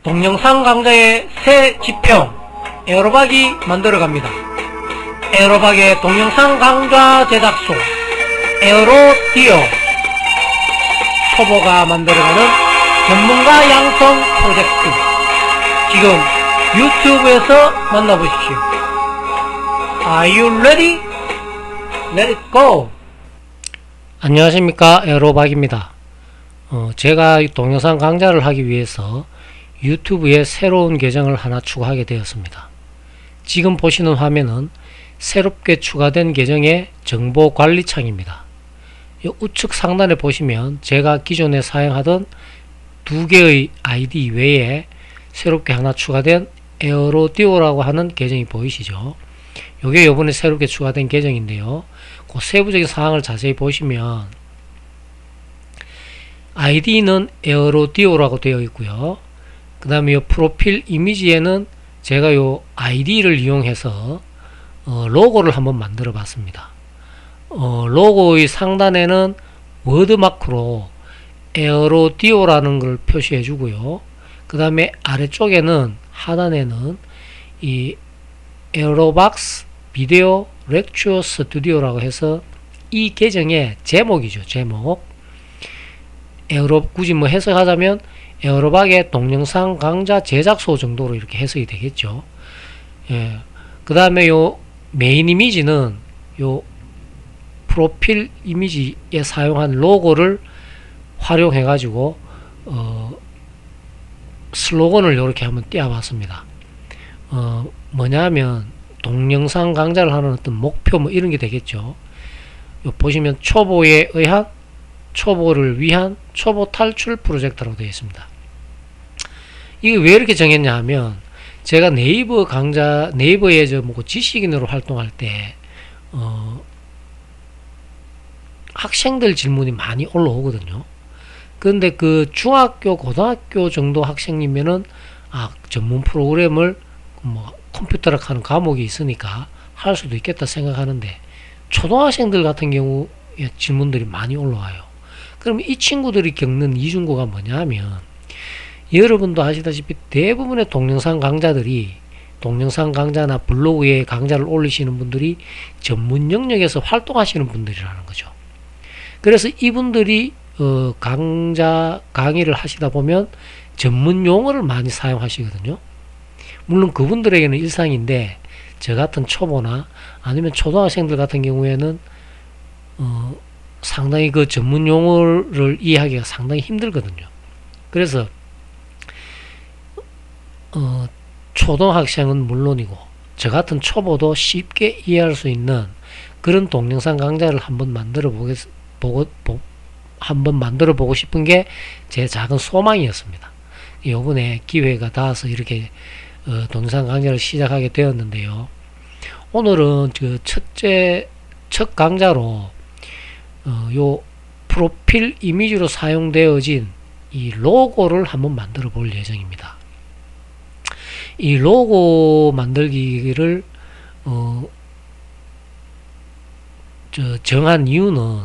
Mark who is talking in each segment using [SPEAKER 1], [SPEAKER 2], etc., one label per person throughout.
[SPEAKER 1] 동영상 강좌의 새 지평 에어로박이 만들어갑니다. 에어로박의 동영상 강좌 제작소 에어로디오 초보가 만들어가는 전문가 양성 프로젝트, 지금 유튜브에서 만나보십시오. Are you ready? Let it go! 안녕하십니까, 에어로박입니다. 제가 동영상 강좌를 하기 위해서 유튜브에 새로운 계정을 하나 추가하게 되었습니다. 지금 보시는 화면은 새롭게 추가된 계정의 정보관리창입니다. 이 우측 상단에 보시면 제가 기존에 사용하던 두 개의 아이디 외에 새롭게 하나 추가된 에어로디오라고 하는 계정이 보이시죠? 이게 이번에 새롭게 추가된 계정인데요. 그 세부적인 사항을 자세히 보시면 아이디는 에어로디오라고 되어 있고요. 그 다음에 이 프로필 이미지에는 제가 이 아이디를 이용해서 로고를 한번 만들어 봤습니다. 로고의 상단에는 워드마크로 에어로디오라는 걸 표시해 주고요. 그 다음에 아래쪽에는 하단에는 이 에어로박스 비디오 렉처 스튜디오라고 해서 이 계정의 제목이죠. 제목. 굳이 뭐 해석하자면 에어로박의 동영상 강좌 제작소 정도로 이렇게 해석이 되겠죠. 예. 그 다음에 요 메인 이미지는 요 프로필 이미지에 사용한 로고를 활용해 가지고 슬로건을 이렇게 한번 띄워봤습니다. 뭐냐면 동영상 강좌를 하는 어떤 목표 뭐 이런 게 되겠죠. 요 보시면 초보를 위한 초보 탈출 프로젝트라고 되어 있습니다. 이게 왜 이렇게 정했냐 하면 제가 네이버에 지식인으로 활동할 때 학생들 질문이 많이 올라오거든요. 그런데 그 중학교, 고등학교 정도 학생이면은 전문 프로그램을 뭐 컴퓨터라 하는 과목이 있으니까 할 수도 있겠다 생각하는데 초등학생들 같은 경우에 질문들이 많이 올라와요. 그럼 이 친구들이 겪는 이중고가 뭐냐 하면 여러분도 아시다시피 대부분의 동영상 강좌들이 동영상 강좌나 블로그에 강좌를 올리시는 분들이 전문 영역에서 활동하시는 분들이라는 거죠. 그래서 이분들이 강의를 하시다 보면 전문 용어를 많이 사용하시거든요. 물론 그분들에게는 일상인데 저 같은 초보나 아니면 초등학생들 같은 경우에는 상당히 그 전문 용어를 이해하기가 상당히 힘들거든요. 그래서 초등학생은 물론이고 저 같은 초보도 쉽게 이해할 수 있는 그런 동영상 강좌를 한번 만들어 보고 싶은 게 제 작은 소망이었습니다. 이번에 기회가 닿아서 이렇게 동영상 강좌를 시작하게 되었는데요. 오늘은 그 첫 강좌로 요 프로필 이미지로 사용되어진 이 로고를 한번 만들어 볼 예정입니다. 이 로고 만들기를 정한 이유는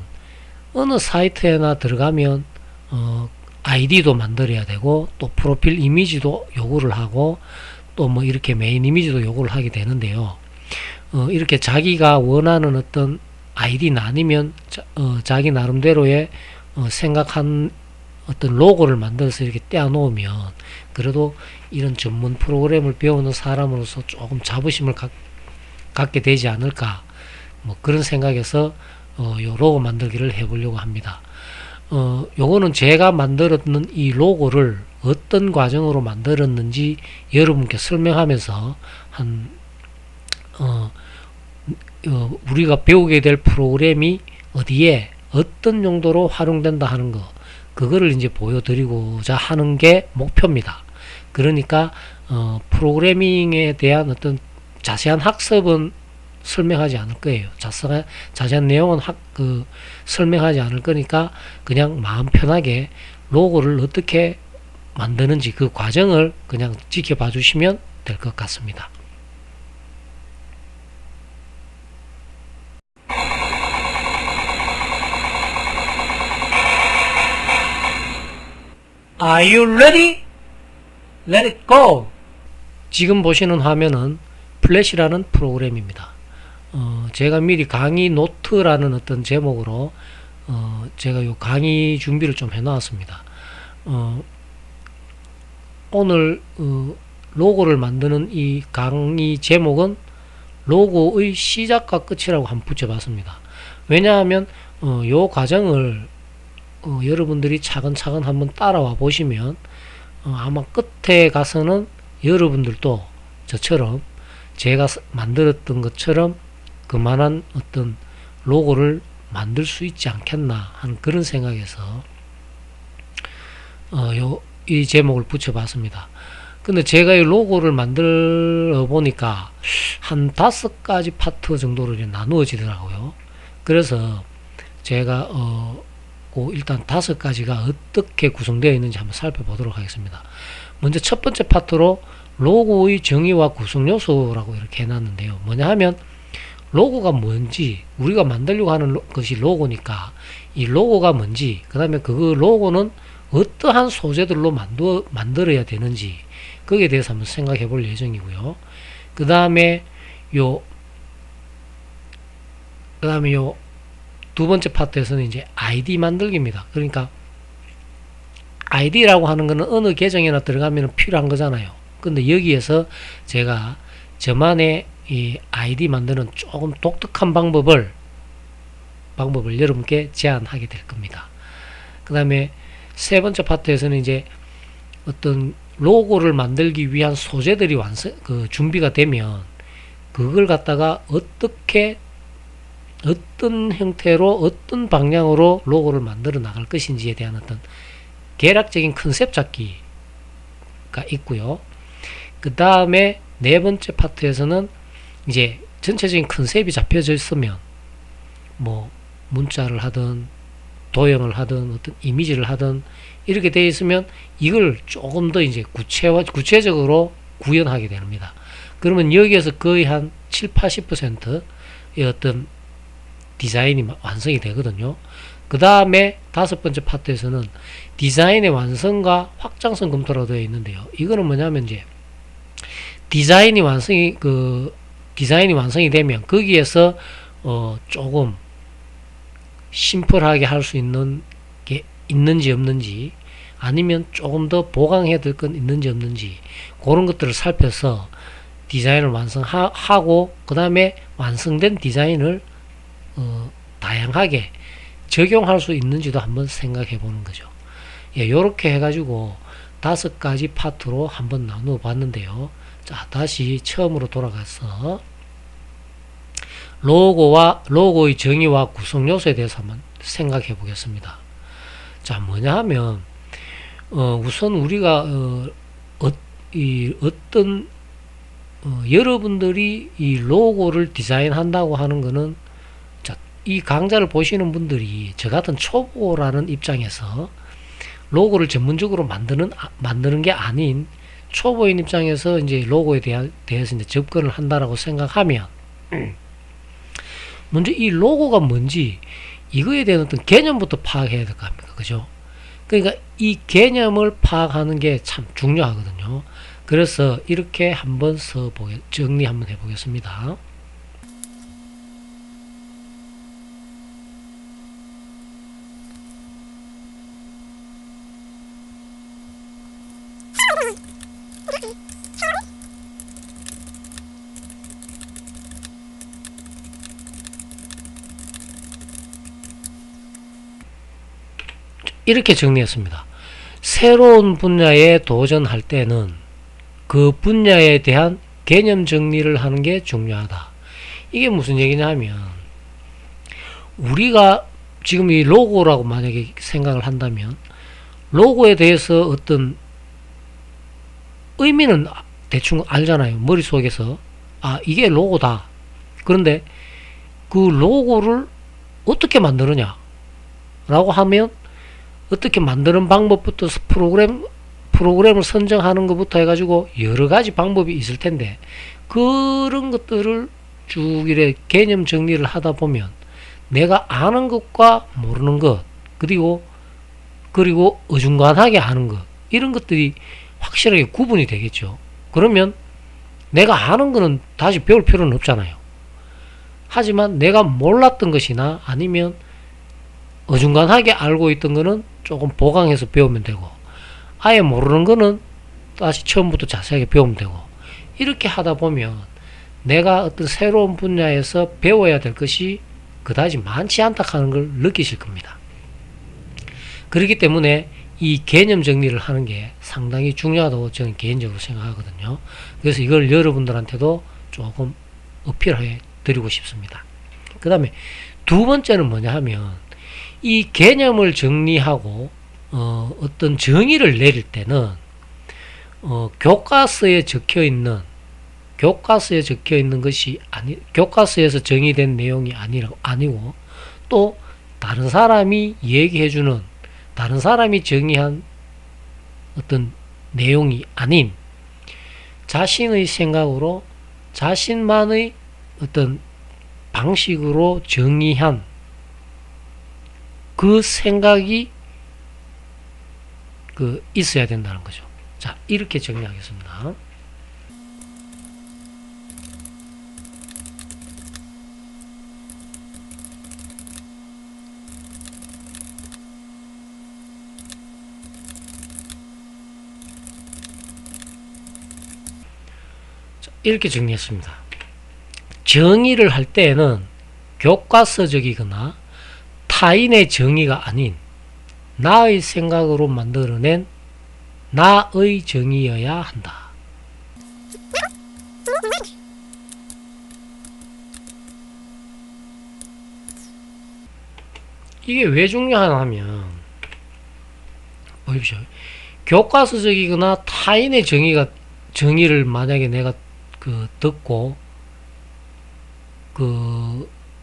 [SPEAKER 1] 어느 사이트에나 들어가면 아이디도 만들어야 되고 또 프로필 이미지도 요구를 하고 또 뭐 이렇게 메인 이미지도 요구를 하게 되는데요. 이렇게 자기가 원하는 어떤 아이디나 아니면 자기 나름대로의 생각한 어떤 로고를 만들어서 이렇게 떼어 놓으면 그래도 이런 전문 프로그램을 배우는 사람으로서 조금 자부심을 갖게 되지 않을까, 뭐 그런 생각에서 요 로고 만들기를 해보려고 합니다. 요거는 제가 만들었는 이 로고를 어떤 과정으로 만들었는지 여러분께 설명하면서 우리가 배우게 될 프로그램이 어디에 어떤 용도로 활용된다 하는 거, 그거를 이제 보여드리고자 하는 게 목표입니다. 그러니까 프로그래밍에 대한 어떤 자세한 학습은 설명하지 않을 거예요. 자세한 내용은 설명하지 않을 거니까 그냥 마음 편하게 로고를 어떻게 만드는지 그 과정을 그냥 지켜봐 주시면 될 것 같습니다. Are you ready? Let it go! 지금 보시는 화면은 플래시라는 프로그램입니다. 제가 미리 강의 노트라는 어떤 제목으로 제가 요 강의 준비를 좀 해놨습니다. 오늘 로고를 만드는 이 강의 제목은 로고의 시작과 끝이라고 한번 붙여봤습니다. 왜냐하면 요 과정을 여러분들이 차근차근 한번 따라와 보시면 아마 끝에 가서는 여러분들도 저처럼 제가 만들었던 것처럼 그만한 어떤 로고를 만들 수 있지 않겠나 하는 그런 생각에서 이 제목을 붙여봤습니다. 근데 제가 이 로고를 만들어 보니까 한 5가지 파트 정도로 나누어지더라고요. 그래서 제가 일단 5가지가 어떻게 구성되어 있는지 한번 살펴보도록 하겠습니다. 먼저 첫 번째 파트로 로고의 정의와 구성 요소라고 이렇게 해놨는데요. 뭐냐 하면 로고가 뭔지, 우리가 만들려고 하는 것이 로고니까 이 로고가 뭔지, 그 다음에 그 로고는 어떠한 소재들로 만들어야 되는지 거기에 대해서 한번 생각해 볼 예정이고요. 그 다음에 요 두 번째 파트에서는 이제 아이디 만들기입니다. 그러니까 아이디라고 하는 거는 어느 계정에나 들어가면 필요한 거잖아요. 근데 여기에서 제가 저만의 이 아이디 만드는 조금 독특한 방법을 여러분께 제안하게 될 겁니다. 그 다음에 세 번째 파트에서는 이제 어떤 로고를 만들기 위한 소재들이 준비가 되면 그걸 갖다가 어떤 형태로 어떤 방향으로 로고를 만들어 나갈 것인지에 대한 어떤 개략적인 컨셉 잡기가 있고요. 그 다음에 네 번째 파트에서는 이제 전체적인 컨셉이 잡혀져 있으면 뭐 문자를 하든 도형을 하든 어떤 이미지를 하든 이렇게 되어 있으면 이걸 조금 더 이제 구체적으로 구현하게 됩니다. 그러면 여기에서 거의 한 7-80%의 어떤 디자인이 완성이 되거든요. 그 다음에 5번째 파트에서는 디자인의 완성과 확장성 검토로 되어 있는데요. 이거는 뭐냐면 이제 디자인이 완성이 되면 거기에서 조금 심플하게 할 수 있는 게 있는지 없는지, 아니면 조금 더 보강해야 될 건 있는지 없는지, 그런 것들을 살펴서 디자인을 완성하고 그 다음에 완성된 디자인을 다양하게 적용할 수 있는지도 한번 생각해 보는 거죠. 예, 요렇게 해가지고 5가지 파트로 한번 나누어 봤는데요. 자, 다시 처음으로 돌아가서 로고의 정의와 구성 요소에 대해서 한번 생각해 보겠습니다. 자, 뭐냐 하면 우선 우리가 여러분들이 이 로고를 디자인한다고 하는 거는, 이 강좌를 보시는 분들이 저 같은 초보라는 입장에서 로고를 전문적으로 만드는 게 아닌 초보인 입장에서 이제 로고에 대해서 이제 접근을 한다라고 생각하면 먼저 이 로고가 뭔지 이거에 대한 어떤 개념부터 파악해야 될 거 아닙니까? 그죠? 그러니까 이 개념을 파악하는 게 참 중요하거든요. 그래서 이렇게 한번 정리 한번 해보겠습니다. 이렇게 정리했습니다. 새로운 분야에 도전할 때는 그 분야에 대한 개념 정리를 하는 게 중요하다. 이게 무슨 얘기냐 하면, 우리가 지금 이 로고라고 만약에 생각을 한다면 로고에 대해서 어떤 의미는 대충 알잖아요. 머릿속에서 이게 로고다. 그런데 그 로고를 어떻게 만드느냐 라고 하면, 어떻게 만드는 방법부터 프로그램을 선정하는 것부터 해가지고 여러 가지 방법이 있을 텐데, 그런 것들을 쭉 이렇게 개념 정리를 하다 보면 내가 아는 것과 모르는 것, 그리고 어중간하게 아는 것, 이런 것들이 확실하게 구분이 되겠죠. 그러면 내가 아는 거는 다시 배울 필요는 없잖아요. 하지만 내가 몰랐던 것이나 아니면 어중간하게 알고 있던 거는 조금 보강해서 배우면 되고, 아예 모르는 거는 다시 처음부터 자세하게 배우면 되고, 이렇게 하다 보면 내가 어떤 새로운 분야에서 배워야 될 것이 그다지 많지 않다 하는 걸 느끼실 겁니다. 그렇기 때문에 이 개념 정리를 하는 게 상당히 중요하다고 저는 개인적으로 생각하거든요. 그래서 이걸 여러분들한테도 조금 어필해 드리고 싶습니다. 그 다음에 두 번째는 뭐냐 하면, 이 개념을 정리하고 어떤 정의를 내릴 때는 교과서에 적혀 있는 것이 교과서에서 정의된 내용이 아니고, 또 다른 사람이 얘기해주는, 다른 사람이 정의한 어떤 내용이 아닌 자신의 생각으로 자신만의 어떤 방식으로 정의한 그 생각이 있어야 된다는 거죠. 자, 이렇게 정리하겠습니다. 이렇게 정리했습니다. 정의를 할 때에는 교과서적이거나 타인의 정의가 아닌 나의 생각으로 만들어낸 나의 정의여야 한다. 이게 왜 중요하냐 하면, 보십시오. 교과서적이거나 타인의 정의를 만약에 내가 듣고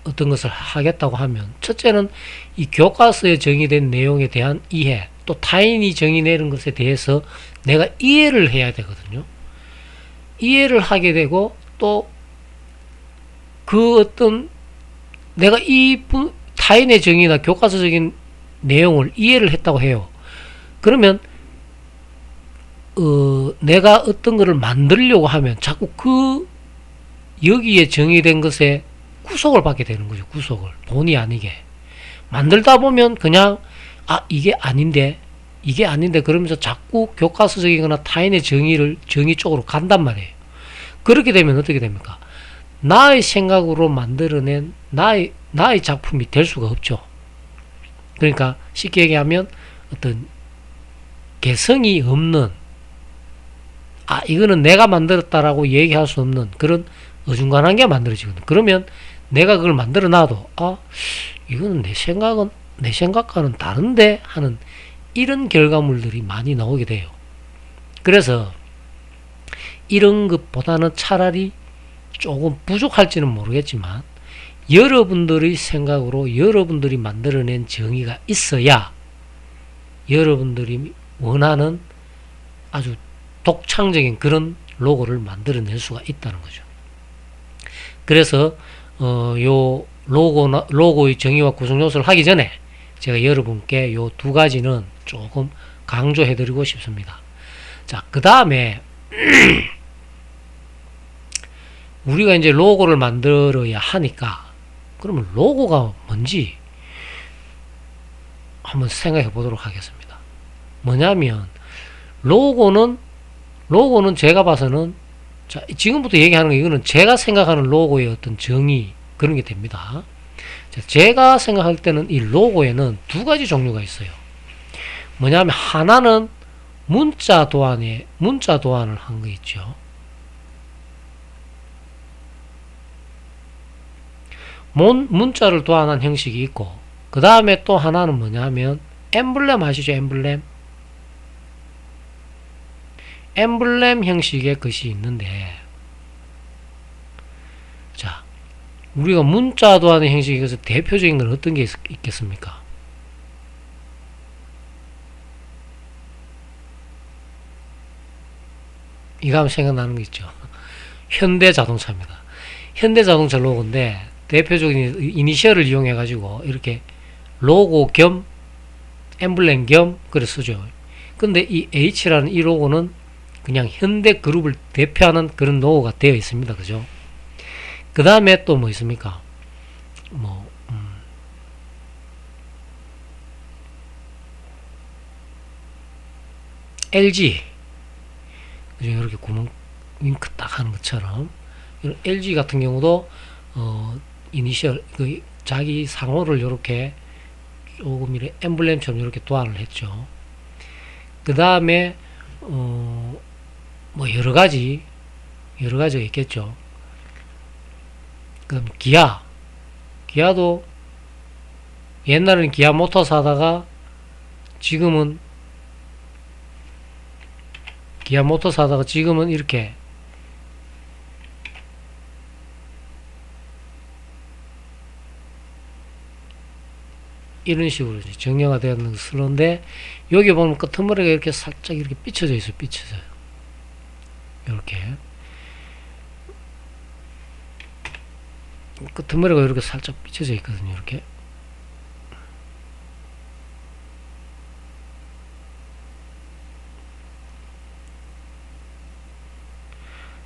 [SPEAKER 1] 어떤 것을 하겠다고 하면, 첫째는 이 교과서에 정의된 내용에 대한 이해, 또 타인이 정의 내린 것에 대해서 내가 이해를 해야 되거든요. 이해를 하게 되고, 또 어떤 내가 타인의 정의나 교과서적인 내용을 이해를 했다고 해요. 그러면 내가 어떤 것을 만들려고 하면 자꾸 여기에 정의된 것에 구속을 받게 되는 거죠. 구속을. 본의 아니게. 만들다 보면 그냥, 이게 아닌데 그러면서 자꾸 교과서적이거나 타인의 정의 쪽으로 간단 말이에요. 그렇게 되면 어떻게 됩니까? 나의 생각으로 만들어낸 나의 작품이 될 수가 없죠. 그러니까 쉽게 얘기하면 어떤 개성이 없는, 이거는 내가 만들었다라고 얘기할 수 없는 그런 어중간한 게 만들어지거든. 그러면 내가 그걸 만들어 놔도, 이거는 내 생각과는 다른데 하는 이런 결과물들이 많이 나오게 돼요. 그래서 이런 것보다는 차라리 조금 부족할지는 모르겠지만, 여러분들의 생각으로 여러분들이 만들어낸 정의가 있어야 여러분들이 원하는 아주 독창적인 그런 로고를 수가 있다는 거죠. 그래서 요 로고의 정의와 구성 요소를 하기 전에 제가 여러분께 요 두 가지는 조금 강조해 드리고 싶습니다. 자, 그 다음에 우리가 이제 로고를 만들어야 하니까, 그러면 로고가 뭔지 한번 생각해 보도록 하겠습니다. 뭐냐면, 로고는 제가 봐서는, 자, 지금부터 얘기하는 거, 이거는 제가 생각하는 로고의 어떤 정의, 그런 게 됩니다. 자, 제가 생각할 때는 이 로고에는 두 가지 종류가 있어요. 뭐냐면, 하나는 문자 도안을 한 거 있죠. 문자를 도안한 형식이 있고, 그 다음에 또 하나는 뭐냐면 엠블렘 아시죠? 엠블렘 형식의 것이 있는데, 자, 우리가 문자 도안의 형식에서 대표적인 건 어떤 게 있겠습니까? 이거 하면 생각나는 게 있죠. 현대자동차입니다. 현대자동차 로고인데, 대표적인 이니셜을 이용해 가지고 이렇게 로고 겸 엠블렘 겸 그래 쓰죠. 근데 이 H라는 이 로고는 그냥 현대 그룹을 대표하는 그런 로고가 되어 있습니다. 그죠? 그 다음에 또 뭐 있습니까? 뭐 LG, 그죠? 이렇게 구멍 윙크 딱 하는 것처럼 LG 같은 경우도 이니셜 그 자기 상호를 이렇게 조금 이렇게 엠블렘처럼 이렇게 도안을 했죠. 그 다음에 뭐 여러 가지가 있겠죠. 그럼 기아도 옛날에는 기아 모터스 하다가 지금은 이렇게 이런 식으로 정형화 되는 쓰는데, 여기 보면 끄트머리가 이렇게 살짝 이렇게 삐쳐져 있어요. 삐쳐져요. 이렇게 끄트머리가 이렇게 살짝 삐쳐져 있거든요. 이렇게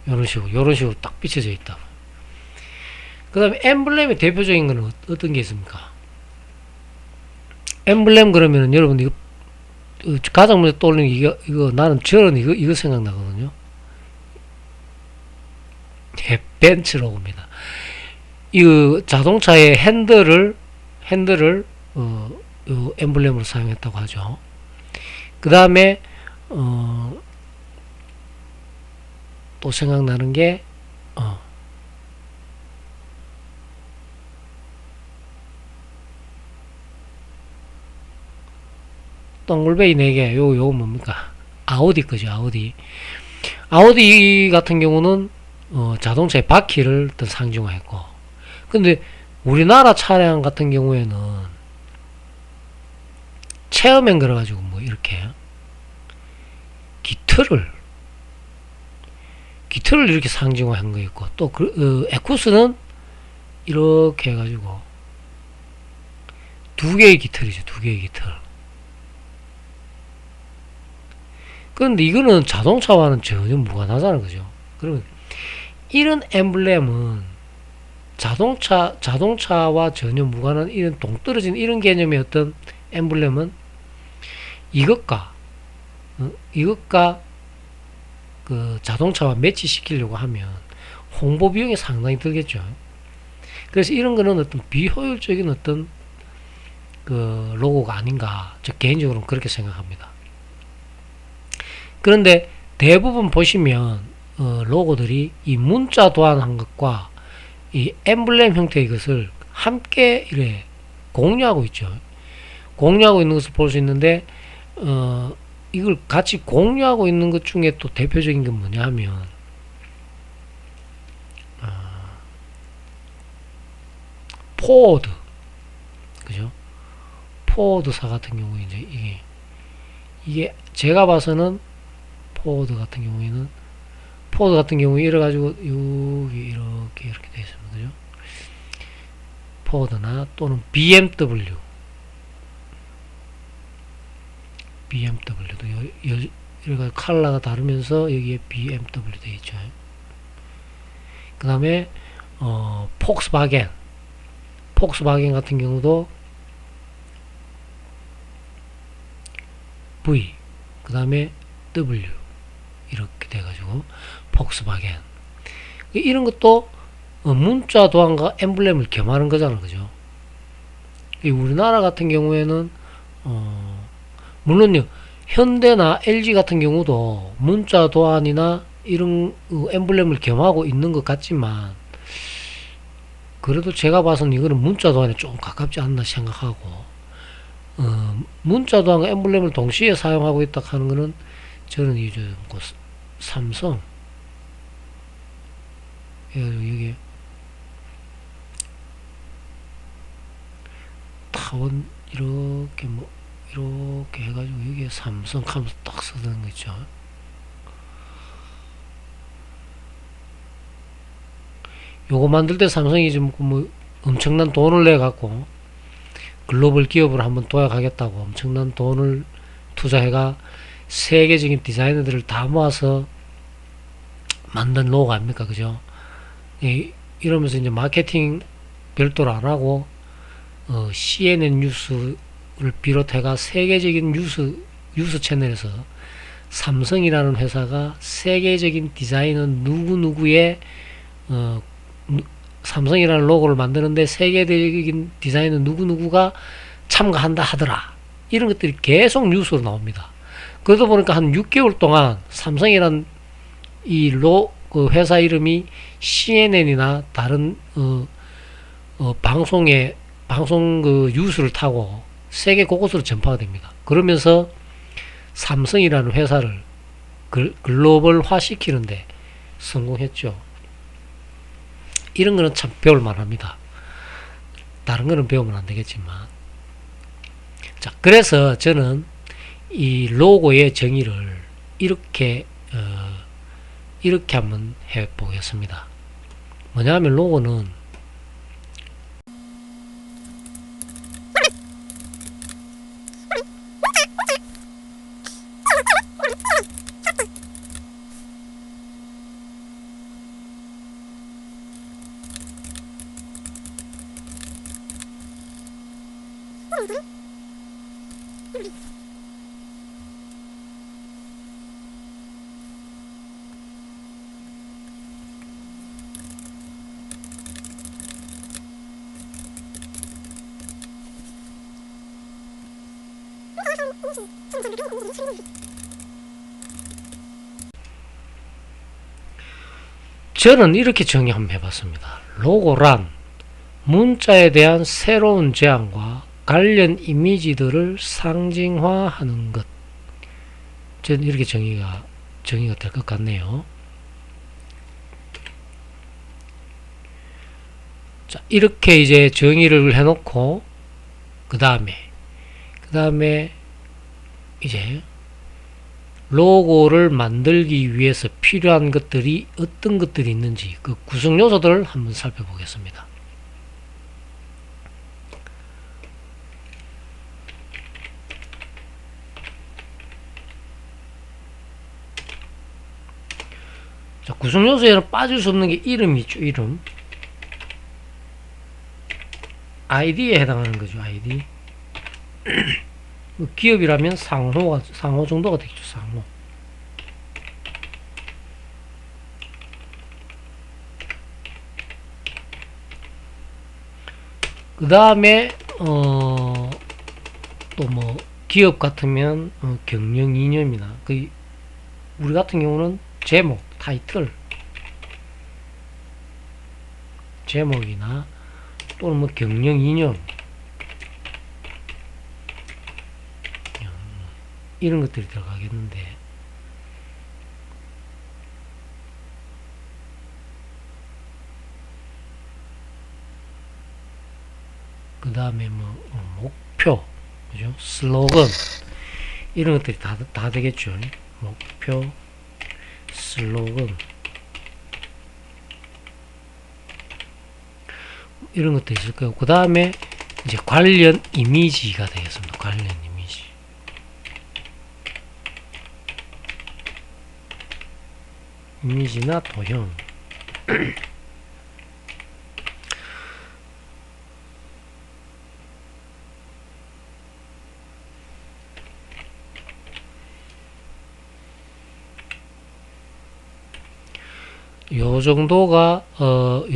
[SPEAKER 1] 이런 식으로 딱 삐쳐져 있다. 그 다음에 엠블렘의 대표적인 거는 어떤 게 있습니까? 엠블렘 그러면은 여러분 이거 가장 먼저 떠올리는 이거 나는 저는 이거 생각나거든요. 벤츠 로고입니다. 이 자동차의 핸들을 엠블렘으로 사용했다고 하죠. 그 다음에 또 생각나는 게 동글베이 4개 요거 뭡니까? 아우디 거죠. 아우디 같은 경우는 자동차의 바퀴를 어떤 상징화했고, 근데 우리나라 차량 같은 경우에는 체어맨 그래가지고 뭐 이렇게 기틀을 이렇게 상징화한 거 있고, 또 에쿠스는 이렇게 해가지고 2개의 기틀이죠. 2개의 기틀. 그런데 이거는 자동차와는 전혀 무관하다는 거죠. 그러면 이런 엠블렘은 자동차와 전혀 무관한 이런 동떨어진 이런 개념의 어떤 엠블렘은 이것과 그 자동차와 매치시키려고 하면 홍보 비용이 상당히 들겠죠. 그래서 이런 거는 어떤 비효율적인 어떤 그 로고가 아닌가, 저 개인적으로는 그렇게 생각합니다. 그런데 대부분 보시면 로고들이 이 문자 도안한 것과 이 엠블렘 형태의 것을 함께 이래 공유하고 있죠. 공유하고 있는 것을 볼 수 있는데 이걸 같이 공유하고 있는 것 중에 또 대표적인 게 뭐냐 하면 포드, 그죠? 포드사 같은 경우에 이제 이게 제가 봐서는 포드 같은 경우에 이래가지고 여기 이렇게 되어 있습니다. 그죠? 포드나 또는 BMW도 이래가지고 컬러가 다르면서 여기에 BMW 되어 있죠. 그 다음에 폭스바겐 같은 경우도 V, 그 다음에 W 이렇게 돼가지고 폭스바겐, 이런 것도 문자 도안과 엠블렘을 겸하는 거잖아. 그죠? 우리나라 같은 경우에는 물론요, 현대나 LG 같은 경우도 문자 도안이나 이런 엠블렘을 겸하고 있는 것 같지만, 그래도 제가 봐서는 이거는 문자 도안에 좀 가깝지 않나 생각하고, 문자 도안과 엠블렘을 동시에 사용하고 있다 하는 거는 저는 이제 뭐 삼성, 여기 타원 이렇게 해가지고 여기에 삼성 하면서 딱 쓰는 거 있죠. 요거 만들 때 삼성이 좀 뭐 엄청난 돈을 내 갖고 글로벌 기업을 한번 도약하겠다고 엄청난 돈을 투자해가 세계적인 디자이너들을 다 모아서 만든 로고 아닙니까? 그죠? 이러면서 이제 마케팅 별도로 안 하고, CNN 뉴스를 비롯해가 세계적인 뉴스 채널에서 삼성이라는 회사가 세계적인 디자이너 누구누구의, 삼성이라는 로고를 만드는데 세계적인 디자이너 누구누구가 참가한다 하더라. 이런 것들이 계속 뉴스로 나옵니다. 그러다 보니까 한 6개월 동안 삼성이란 그 회사 이름이 CNN이나 다른 방송 그 뉴스를 타고 세계 곳곳으로 전파가 됩니다. 그러면서 삼성이라는 회사를 글로벌화 시키는데 성공했죠. 이런 거는 참 배울만 합니다. 다른 거는 배우면 안 되겠지만. 자, 그래서 저는 이 로고의 정의를 이렇게 한번 해보겠습니다. 뭐냐면 로고는 저는 이렇게 정의 한번 해봤습니다. 로고란 문자에 대한 새로운 제안과 관련 이미지들을 상징화하는 것. 저는 이렇게 정의가 될 것 같네요. 자, 이렇게 이제 정의를 해놓고 그 다음에 이제 로고를 만들기 위해서 필요한 것들이 어떤 것들이 있는지 그 구성 요소들을 한번 살펴보겠습니다. 자, 구성 요소에는 빠질 수 없는 게 이름이 있죠. 이름. 아이디에 해당하는 거죠. 아이디. 기업이라면 상호 정도가 되겠죠. 상호. 그 다음에 또 뭐 기업 같으면 경영 이념이나 우리 같은 경우는 제목, 타이틀, 제목이나 또는 뭐 경영 이념 이런 것들이 들어가겠는데, 그 다음에 뭐 목표, 그죠? 슬로건 이런 것들이 다 되겠죠. 목표, 슬로건 이런 것도 있을 거고, 그 다음에 이제 관련 이미지가 되겠습니다. 관련 이미지. 이미지나 도형. 요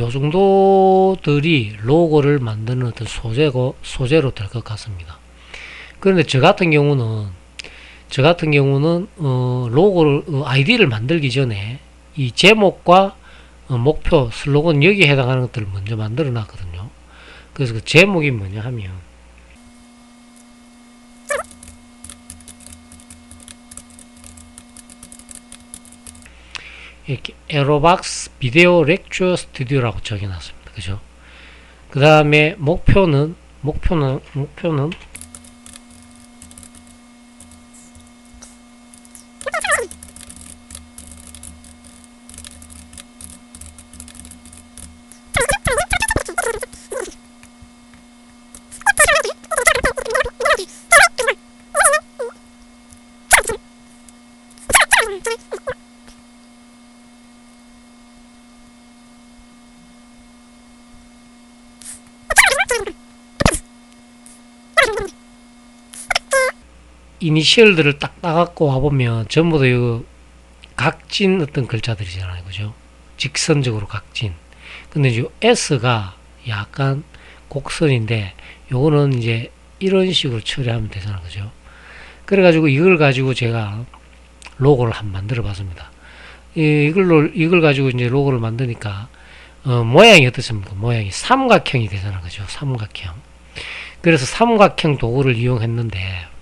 [SPEAKER 1] 정도들이 로고를 만드는 어떤 소재로 될 것 같습니다. 그런데 저 같은 경우는 로고를, 아이디를 만들기 전에 이 제목과 목표, 슬로건 여기에 해당하는 것들을 먼저 만들어 놨거든요. 그래서 그 제목이 뭐냐 하면, 이렇게 에로박스 비디오 렉처 스튜디오라고 적어놨습니다. 그죠? 그 다음에 목표는 이니셜들을 딱 따갖고 와보면 전부 다 이거 각진 어떤 글자들이잖아요. 그죠? 직선적으로 각진. 근데 이제 S가 약간 곡선인데 요거는 이제 이런 식으로 처리하면 되잖아요. 그죠? 그래가지고 이걸 가지고 제가 로고를 한번 만들어 봤습니다. 이걸 가지고 이제 로고를 만드니까 모양이 어떻습니까? 모양이 삼각형이 되잖아요. 그죠? 삼각형. 그래서 삼각형 도구를 이용했는데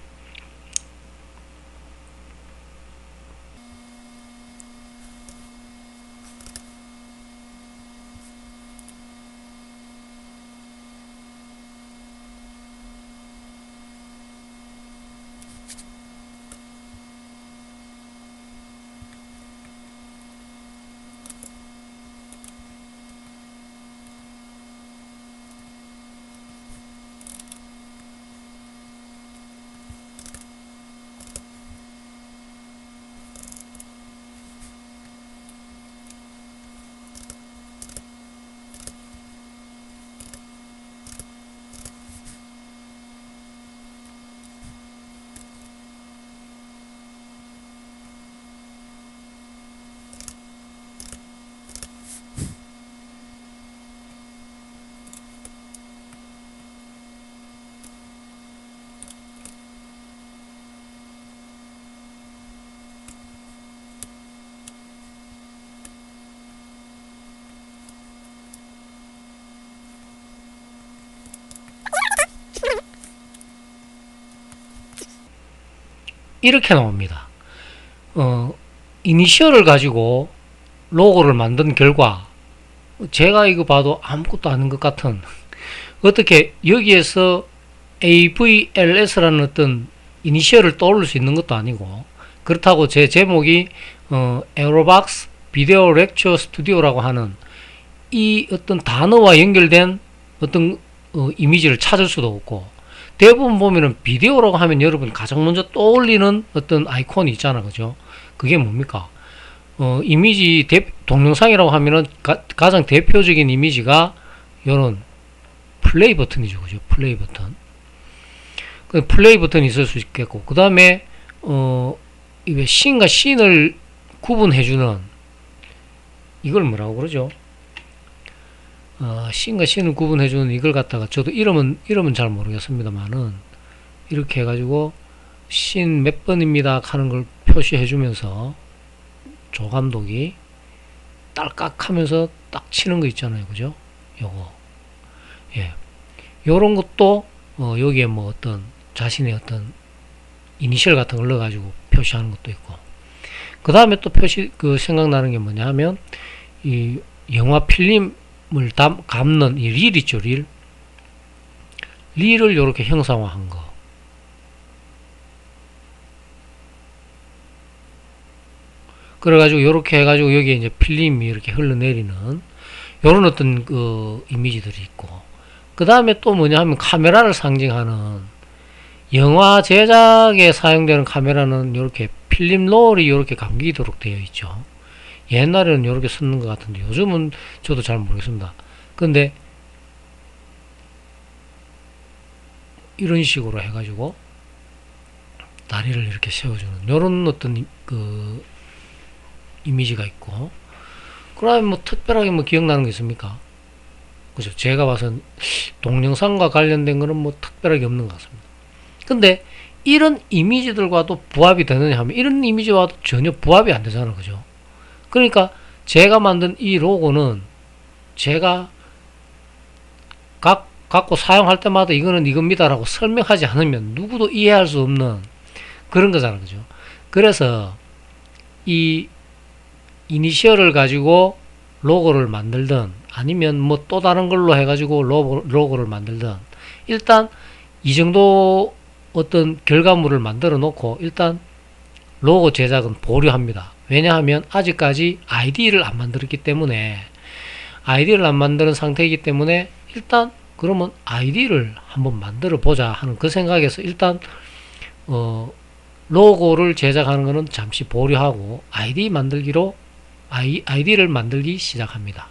[SPEAKER 1] 이렇게 나옵니다. 이니셜을 가지고 로고를 만든 결과 제가 이거 봐도 아무것도 아닌 것 같은 어떻게 여기에서 AVLS라는 어떤 이니셜을 떠올릴 수 있는 것도 아니고 그렇다고 제 제목이 에어로박스 비디오 렉처 스튜디오라고 하는 이 어떤 단어와 연결된 어떤 이미지를 찾을 수도 없고 대부분 보면은 비디오라고 하면 여러분 가장 먼저 떠올리는 어떤 아이콘이 있잖아. 그죠? 그게 뭡니까? 이미지 동영상이라고 하면은 가장 대표적인 이미지가 요런 플레이 버튼이죠. 그죠? 플레이 버튼. 그 플레이 버튼이 있을 수 있겠고, 그 다음에, 이 씬과 씬을 구분해주는, 이걸 뭐라고 그러죠? 씬과 씬을 구분해주는 이걸 갖다가, 저도 이름은 잘 모르겠습니다만은, 이렇게 해가지고, 씬 몇 번입니다 하는 걸 표시해주면서, 조 감독이 딸깍 하면서 딱 치는 거 있잖아요. 그죠? 요거. 예. 요런 것도, 여기에 뭐 어떤, 자신의 어떤 이니셜 같은 걸 넣어가지고 표시하는 것도 있고 그 다음에 또 생각나는 게 뭐냐 하면 이 영화 필름을 감는 이 릴 있죠. 릴을 이렇게 형상화한 거 그래가지고 이렇게 해가지고 여기에 이제 필름이 이렇게 흘러내리는 요런 어떤 그 이미지들이 있고 그 다음에 또 뭐냐 하면 카메라를 상징하는 영화 제작에 사용되는 카메라는 이렇게 필름 롤이 이렇게 감기도록 되어 있죠. 옛날에는 이렇게 쓰는 것 같은데 요즘은 저도 잘 모르겠습니다. 근데 이런 식으로 해가지고 다리를 이렇게 세워주는 이런 어떤 그 이미지가 있고 그 다음에 뭐 특별하게 뭐 기억나는 게 있습니까? 그죠? 제가 봐선 동영상과 관련된 거는 뭐 특별하게 없는 것 같습니다. 근데 이런 이미지들과도 부합이 되느냐 하면 이런 이미지와도 전혀 부합이 안 되잖아요. 그죠? 그러니까 제가 만든 이 로고는 제가 갖고 사용할 때마다 이거는 이겁니다 라고 설명하지 않으면 누구도 이해할 수 없는 그런 거잖아요. 그죠? 그래서 이 이니셜을 가지고 로고를 만들든 아니면 뭐 또 다른 걸로 해가지고 로고를 만들든 일단 이 정도 어떤 결과물을 만들어 놓고 일단 로고 제작은 보류합니다. 왜냐하면 아직까지 아이디를 안 만들었기 때문에 아이디를 안 만드는 상태이기 때문에 일단 그러면 아이디를 한번 만들어 보자 하는 그 생각에서 일단 로고를 제작하는 것은 잠시 보류하고 아이디를 만들기 시작합니다.